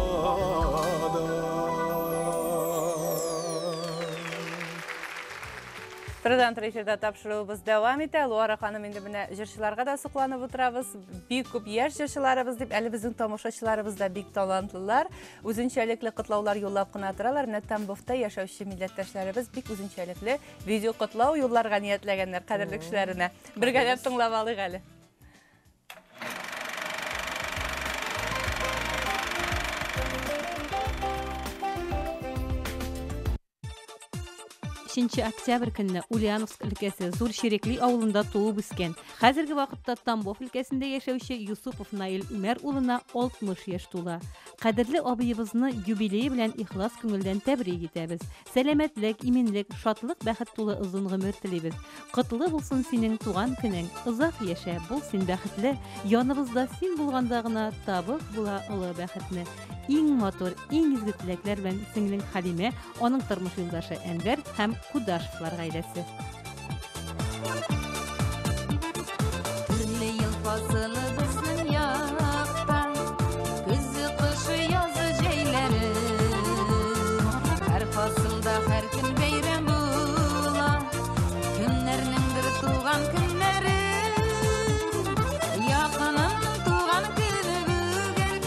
Sıрадан эфирда тапшыруыбыз дәвам итә. Луара ханым инде менә җырчыларга да сокланып утырабыз. Бик күп яшь җырчыларыбыз дип, әле безнең тамашачыларыбыз да бик талантлылар. Үзенчәлекле котлаулар юллап кына торалар. Менә Тамбовта яшәүче милләттәшләребез бик үзенчәлекле видео котлау юлларга ниятләгәннәр кадерле кешеләренә. Бергәләп тыңлап алыйк әле. 5 октябрь көнне Ульяновск өлкәсе Зур Шерекли авылында туып үскән. Хәзерге вакытта Тамбов өлкәсендә яшәүче Юсупов Наил Үмәр улына 60 яшь тула. Кадерле абыебызны юбилей белән ихлас күңелдән тәбрик итәбез. Сәламәтлек, иминлек, шатлык, бәхет тулы озын гомер телибез. Котлы булсын синең туган көнең. Озак яшә, бул син бәхетле. Яныбызда син булганда гына табып була улы бәхетне. Иң матур, иң изге теләкләр белән сеңлең Хәлимә, аның тормыш юлдашы Әнвәр һәм Кудашевлар гаиләсе. Төрле ел фасылы безнең якта, көзе, кышы, язы җәйләре. Һәр фасылда һәр көн бәйрәм була, көннәрнеңдер туган көннәре. Якынымның туган көне бүген,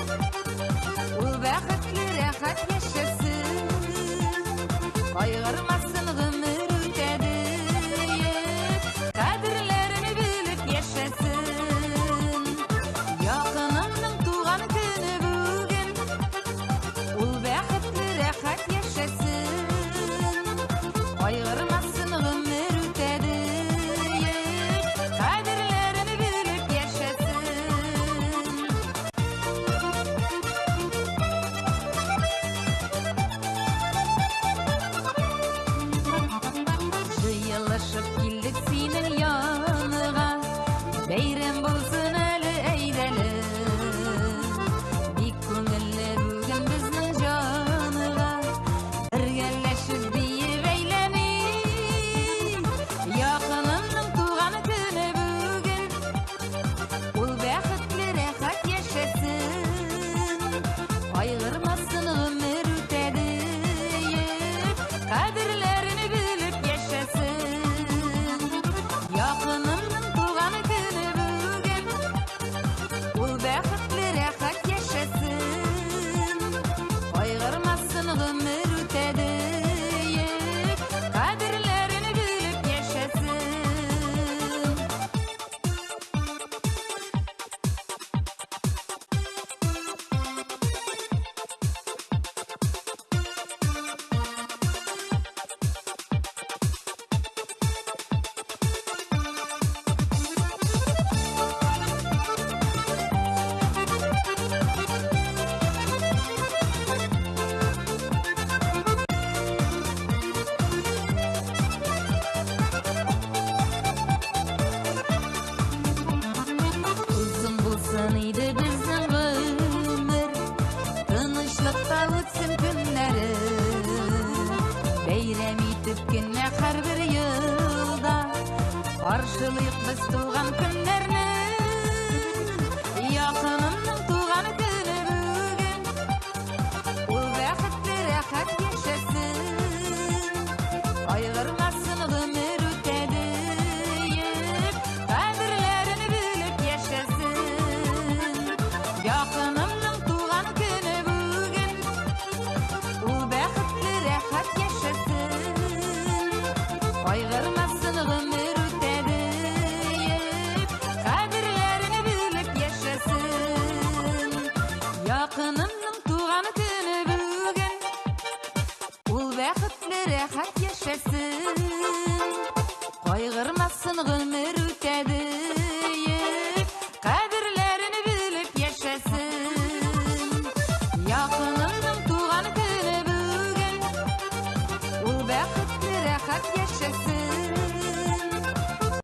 ул бәхетле рәхәт яшәсен. Кайгырмасын гомер үтәде, Каршылыйк без туган көннәрне, якынымның туган көне бүген. Ул бәхетле рәхәт яшәсен, кайгырмасын гомер үтәде, кадерләрен белеп яшәсен. Якынымның туган көне бүген, ул бәхетле рәхәт яшәсен, кайгырмасын гомер үтәде, кадерләрен белеп яшәсен. Якынымның туган көне бүген, ул бәхетле рәхәт яшәсен, кайгырмасын гомер үтәде, кадерләрен белеп яшәсен. Якынымның туган көне бүген, ул бәхетле рәхәт яшәсен,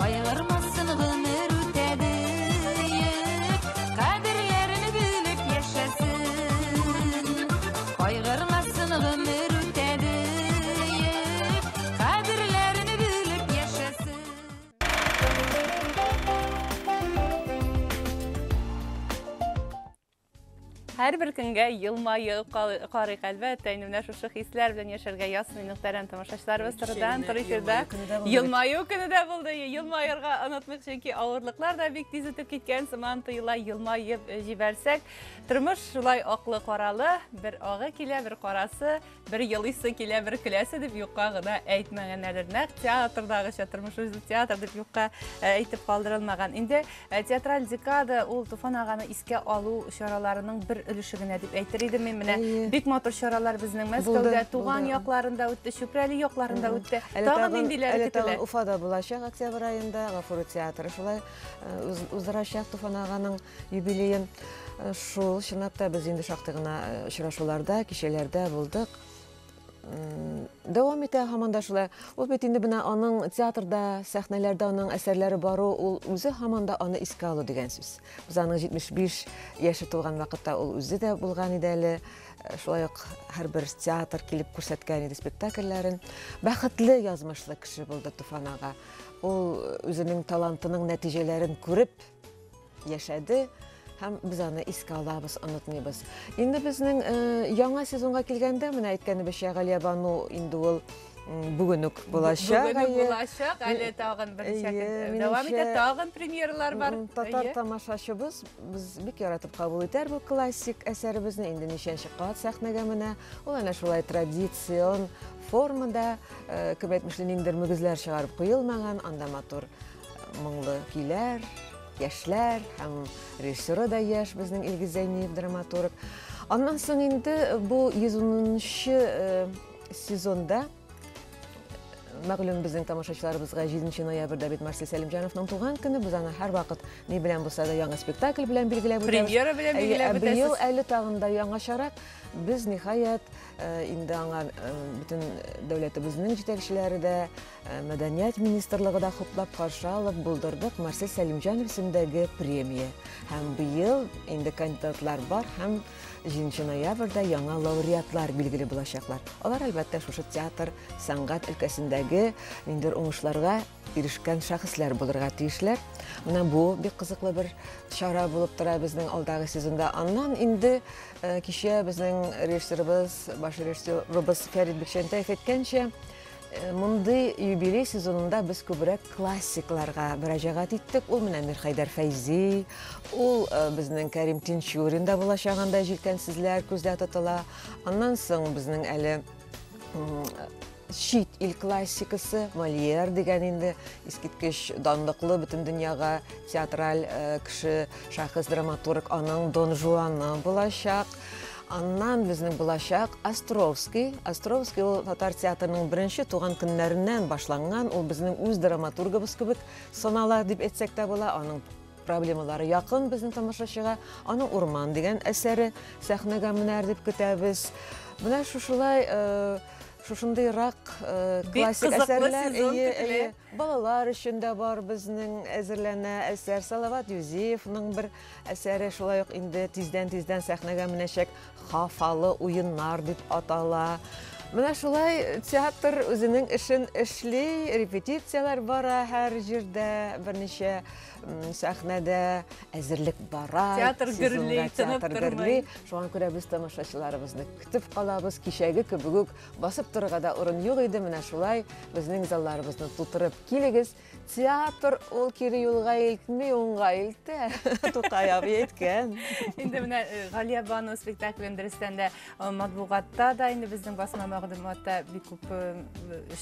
кайгырмасын гомер үтәде, кадерләрен белеп яшәсен, кайгырмасын гомер үтәде, кадерләрен белеп яшәсен. Һәр бер көнгә елмайып карыйк әлбәттә, инде менә шушы хисләр белән яшәргә ясный мөхтәрәм тамашачыларыбыз турыдан тур эфирда елмаю көне дә булды. Елмаерга онытмыйк, чөнки авырлыклар да бик тиз үтеп киткән сыман тоела. Елмаеп җибәрсәк, тормыш шулай аклы каралы, бер агы килә, бер карасы, бер елыйсы килә, бер көләсе дип юкка гына әйтмәгәннәр. Нәкъ театрдагыча тормыш үзе театр дип юкка әйтеп калдырылмаган. Инде театраль декада ул Туфан аганы искә алу чараларының бер өлеше генә дип әйтер идем мин. Менә бик матур чаралар безнең Мәскәүдә, туган якларында үтте, Чүпрәле якларында үтте. Тагын ниндиләре көтелә? Уфада булачак октябрь айында Гафури театры шулай уздырачак Туфан аганың юбилеен. Шул чынлап та без инде шактый гына очрашуларда, кичәләрдә булдык. Дәвам итә һаман да шулай. Ул бит инде менә аның театрда, сәхнәләрдә аның әсәрләре бару, ул үзе һаман да аны искә алу дигән сүз. Без аның 75 яше тулган вакытта ул үзе дә булган иде әле. Шулай ук һәрбер театр килеп күрсәткән иде спектакльләрен. Бәхетле язмышлы кеше булды Туфан ага. Ул үзенең талантының нәтиҗәләрен күреп яшәде. Һәм без аны искә алабыз, онытмыйбыз. Инде безнең яңа сезонга килгәндә, менә әйткәнебезчә, Галия Бану инде ул бүген үк булачак. Бүген булачак, әле тагын берничә көн дәвам итә, тагын премьералар бар. Татар тамашачыбыз, без бик яратып кабул итәр бу классик әсәребезне. Инде ничәнче кат сәхнәгә менә. Ул әнә шулай традицион формада, кем әйтмешли, ниндидер мөгезләр чыгарып куелмаган, анда матур моңлы көйләр, яшьләр һәм режиссеры да яшь безнең Илгиз Зәйниев драматург. Аннан соң инде бу 110-нчы сезонда мәгълүм безнең тамашачыларыбызга 7 ноябрьдә бит Марсель Сәлимҗановның туган көне, без аны һәрвакыт ни белән булса да яңа спектакль белән билгеләп үтәбез. Премьера белән билгеләп үтәбез. Быел әле тагын да яңачарак без ниһаять инде аңа бөтен дәүләтебезнең җитәкчеләре дә, мәдәният министрлыгы да хуплап каршы алып булдырдык Марсель Сәлимҗанов исемендәге премия. Һәм быел инде кандидатлар бар һәм 7 ноябрьдә яңа лауреатлар билгеле булачаклар. Алар әлбәттә шушы театр, сәнгать өлкәсендәге ниндидер уңышларга ирешкән шәхесләр булырга тиешләр. Менә бу бик кызыклы бер чара булып тора безнең алдагы сезонда. Аннан инде кичә безнең режиссерыбыз, баш режиссерыбыз Фәрит Бикчәнтәев әйткәнчә, мондый юбилей сезонында без күбрәк классикларга мөрәҗәгать иттек. Ул менә Мирхәйдәр Фәйзи, ул безнең Кәрим Тинчурин да булачагында җилкәнсезләр күздә тотыла. Аннан соң безнең әле чит ил классикасы Мольер дигән инде искиткеч данлыклы бөтен дөньяга театраль кеше, шәхес, драматург, аның Дон Жуаны булачак. Аннан безнең булачак Островский. Островский ул татар театрының беренче туган көннәреннән башланган. Ул безнең үз драматургыбыз кебек санала дип әйтсәк тә була. Аның проблемалары якын безнең тамашачыга. Аның Урман дигән әсәре сәхнәгә менәр дип көтәбез. Менә шушылай шушындайрак классик әсәрләр, балалар өчен дә бар безнең әзерләнә әсәр. Салават Юзеевның бер әсәре шулай ук инде тиздән сәхнәгә менәчәк, Хафалы уеннар дип атала. Менә шулай театр үзенең эшен эшли, репетициялар бара һәр җирдә, берничә сәхнәдә әзерлек бара. Театр гөрли, тынып тормый. Шуңа күрә без тамашачыларыбызны көтеп калабыз. Кичәге кебек үк басып торырга да урын юк иде. Менә шулай безнең залларыбызны тутырып килегез. Театр ул кире юлга илтми, уңга илтә. Тукай абый әйткән. Инде менә Галия Бану спектаклен дөрестәндә матбугатта да инде безнең басма мәгълүматта бик күп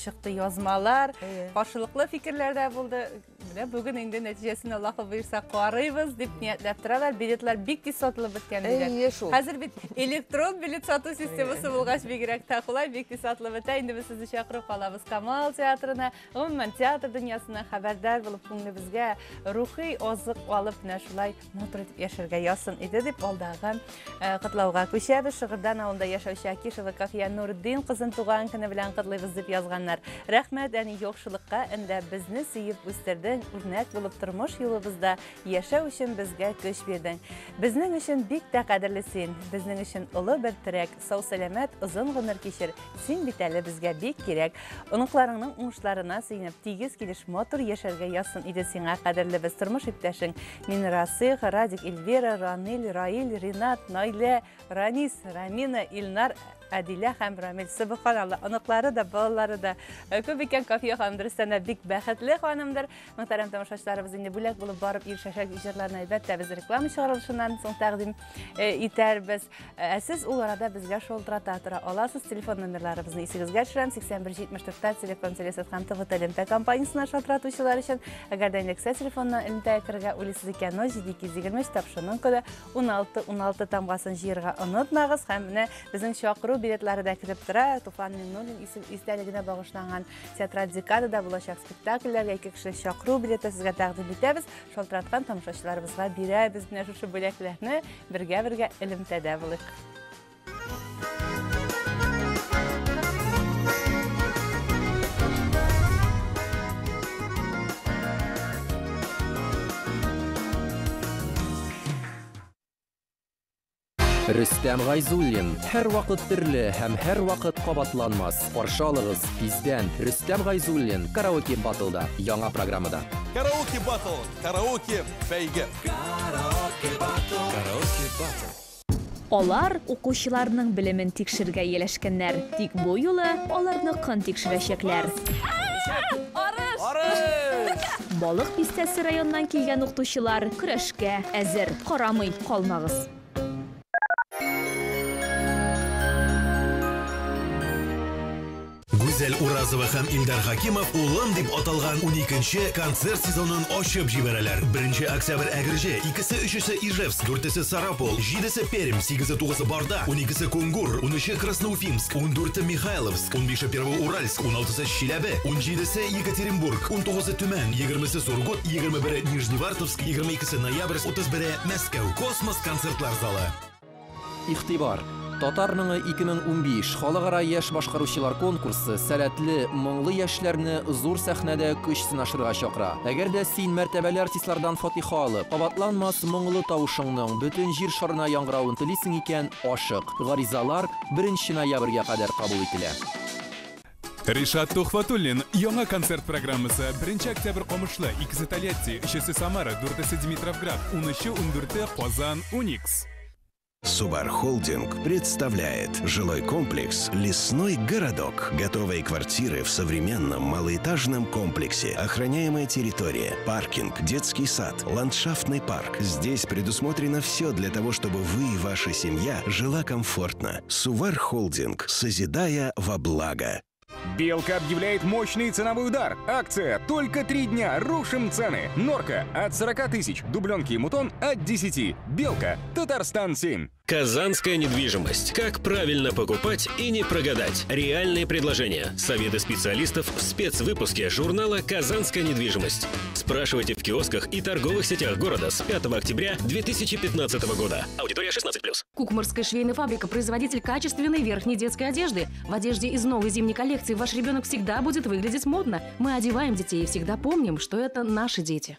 чыкты язмалар, каршылыклы фикерләр дә булды. Менә бүген инде нәтиҗәсен Аллаһы буйрса карыйбыз дип ниятләп торалар. Билетлар бик тиз сатылып беткән диләр. Хәзер бит электрон билет сату системасы булгач бигрәк тә кулай, бик тиз сатылып бетә. Инде без сезне чакырып калабыз Камал театрына. Гомумән театр дөньясына хәбәрдар булып күңелебезгә рухи азык алып менә шулай матур итеп яшәргә ясын иде дип алдагы котлауга күчәбез. Шыгырдан авылда яшәүче Акишева Кафия Нурдин кызын туган көне белән котлыйбыз дип язганнар. Рәхмәт әни яхшылыкка, инде безне сөеп үстердең, үрнәк булып тормыш юлыбызда яшәү өчен безгә көч бирдең. Безнең өчен бик тә кадерле син, безнең өчен олы бер терәк, сау сәламәт, озын гомер кичер. Син бит әле безгә бик кирәк. Оныкларыңның уңышларына сөенеп, тигез килеш матур яшәргә ясын иде сиңа кадерле без тормыш иптәшең. Мин Расих, Радик, Эльвира, Ранил, Раил, Ринат, Наилә, Ранис, Рамина, Илнар, Адилә һәм Рамил. Субханалла, оныклары да, балалары да күп икән. Кафия ханым дөрестән дә бик бәхетле ханымдыр. Мөхтәрәм тамашачыларыбыз, инде бүләк булып барып ирешәчәк җырларны әлбәттә без реклама чыгарылышыннан соң тәкъдим итәрбез. Сез ул арада безгә шалтырата тора аласыз. Телефон номерларыбызны исегезгә төшерәм. 8174-тә телефон телефон һәм ТВ Элемтә компаниясына шалтыратучылар өчен. Әгәр дә инде телефоннан Элемтә кергә уйлыйсыз икән, 0723 тапшырның коды 16 тамгасын җыярга онытмагыз. Һәм менә безнең чакыру билетлары да киреп тора. Туфан Миннуллин истәлегенә багышланган театраль декадада булачак спектакльләргә 2 кеше чакыру билеты сезгә тәкъдим итәбез. Шалтыраткан тамашачыларыбызга бирәбез менә шушы бүләкләрне. Бергә Элемтәдә булыйк. Рөстәм Гайзуллин һәр вакыт төрле һәм һәр вакыт кабатланмас. Каршы алыгыз тиздән Рөстәм Гайзуллин караоке батлда яңа программада. Караоке батл, караоке бәйге. Алар укучыларның белемен тикшергә еләшкәннәр. Тик бу юлы аларны кан тикшерәчәкләр. Балык пистәсе районнан килгән укытучылар көрәшкә әзер. Карамый калмагыз. Гүзәл Уразова һәм Илдар Хакимов улым дип аталган 12-нче концерт сезонын ачып җибәрәләр. 1 октябрь Әгерҗе, 2-се 3-се Ижевск, 4-се Сарапул, 7-се Пермь, 8-се 9-се Барда, 12-се Кунгур, 13-се Красноуфимск, 14-се Михайловск, 15-се Первоуральск, 16-се Чиләбе, 17-се Екатеринбург, 19-се Төмән, 20-се Сургут, 21-се Нижневартовск, 22-се Ноябрьск, 31-се Мәскәү. Космос концертлар залы. Игътибар! Татар мыңы 2015 халыкара яшь башкаручылар конкурсы сәләтле, моңлы яшьләрне зур сәхнәдә көч сынашырга чакыра. Әгәр дә син мәртәбәле артистлардан фатиха алып, кабатланмас моңлы тавышыңның бөтен җир шарына яңгыравын телисең икән, ашык. Гаризалар 1 ноябрьгә кадәр кабул ителә. Ришат Тухватуллин яңа концерт программасы 1 октябрь Камышлы, 2-се Тольятти, 3-се Самара, 4-се Димитровград, 10-се 14-те Казан, Уникс. Субар Холдинг представляет жилой комплекс «Лесной городок». Готовые квартиры в современном малоэтажном комплексе. Охраняемая территория, паркинг, детский сад, ландшафтный парк. Здесь предусмотрено все для того, чтобы вы и ваша семья жила комфортно. Субар Холдинг. Созидая во благо. Белка объявляет мощный ценовой удар. Акция только 3 дня. Рушим цены. Норка от 40 тысяч. Дубленки и мутон от 10. Белка. Татарстан 7. Казанская недвижимость. Как правильно покупать и не прогадать. Реальные предложения. Советы специалистов в спецвыпуске журнала «Казанская недвижимость». Спрашивайте в киосках и торговых сетях города с 5 октября 2015 года. Аудитория 16+. Кукмарская швейная фабрика – производитель качественной верхней детской одежды. В одежде из новой зимней коллекции ваш ребенок всегда будет выглядеть модно. Мы одеваем детей и всегда помним, что это наши дети.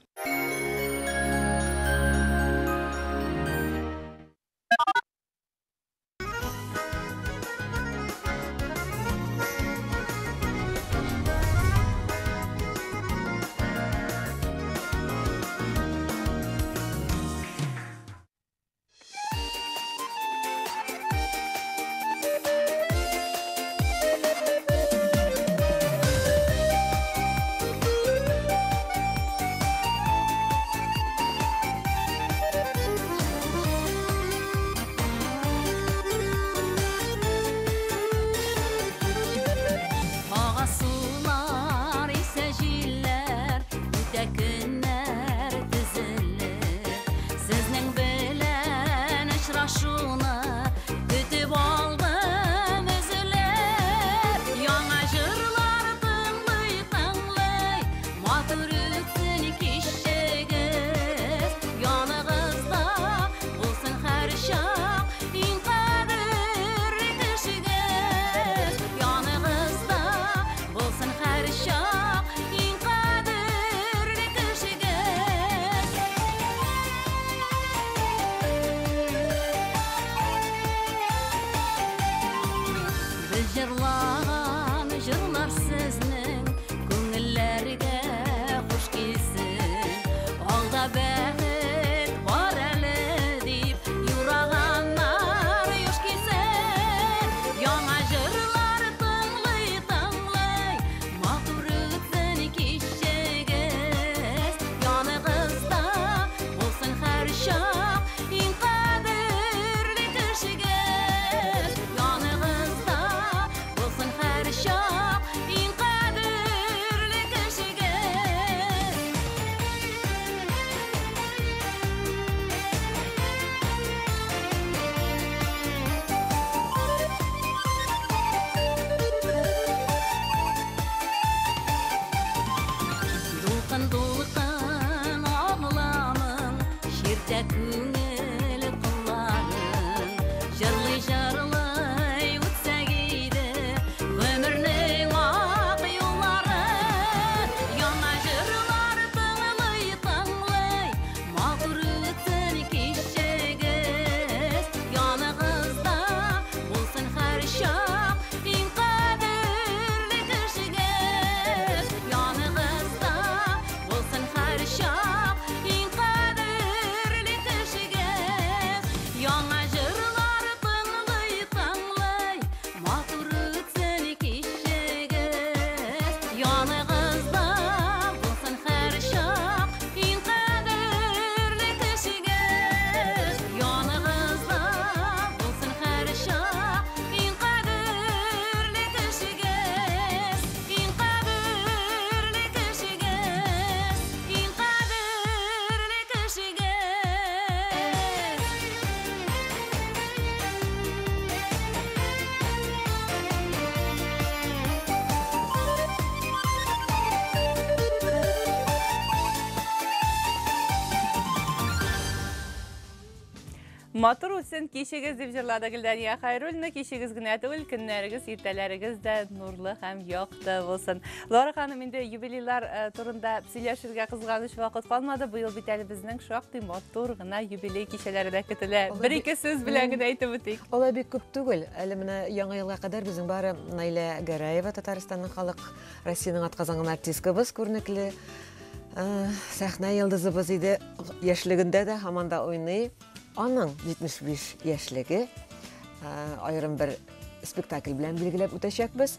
Матур үсен кешегіз деп жырлады Гүлдәния Хайруллина. Кешегіз генә түгел, көннәрегез, иртәләрегез дә нурлы һәм якты булсын. Лора ханым, инде юбилейлар турында сөйләшергә кызганыч вакыт калмады. Быел бит әле безнең шактый матур гына юбилей кичәләре дә көтелә. Бер-ике сүз белән генә әйтеп үтик. Ул бик күп түгел. Әле менә яңа елга кадәр безнең бары Найля Гәрәева, Татарстанның халык Россиянең атказанган артисткабыз, күренекле сәхнә йылдызыбыз иде. Яшьлегендә дә һаман да уйный. Аның 75 яшьлеге аерым бер спектакль белән билгеләп үтәчәкбез.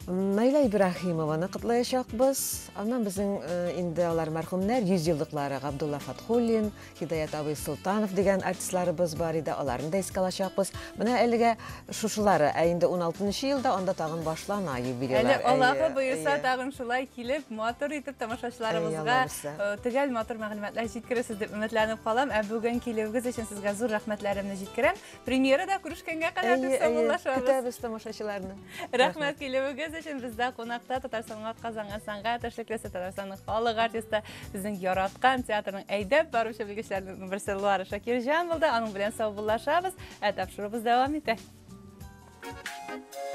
Найла Ибраһимованы котлаячакбыз. Аннан безнең инде алар мәрхүмнәр 100 еллыклары Габдулла Фатхуллин, Хидаят Абый Султанов дигән артистларыбыз бар иде. Аларны да искә алачакбыз. Менә әлегә шушылары, инде 16-нчы елда анда тагын башлана юбилейлар. Әле Аллаһы буйса тагын шулай килеп, матур итеп тамашачыларыбызга төгәл матур мәгълүматлар җиткерәсез дип өметләнеп калам. Бүген килүегез өчен сезгә зур рәхмәтләремне җиткерәм. Премьерада күрешкәнгә кадәр саулашабыз. Көтәбез тамашачыларны. Рәхмәт килүегез өчен. Бездә кунакта Татарстанга атказанган сәнгать эшлеклесе, Татарстанның халык артисты, безнең яраткан театрның әйдәп баручы белгечләреннән берсе Луара Шакирҗан булды. Аның белән сау булашабыз. Тапшырыбыз дәвам итә.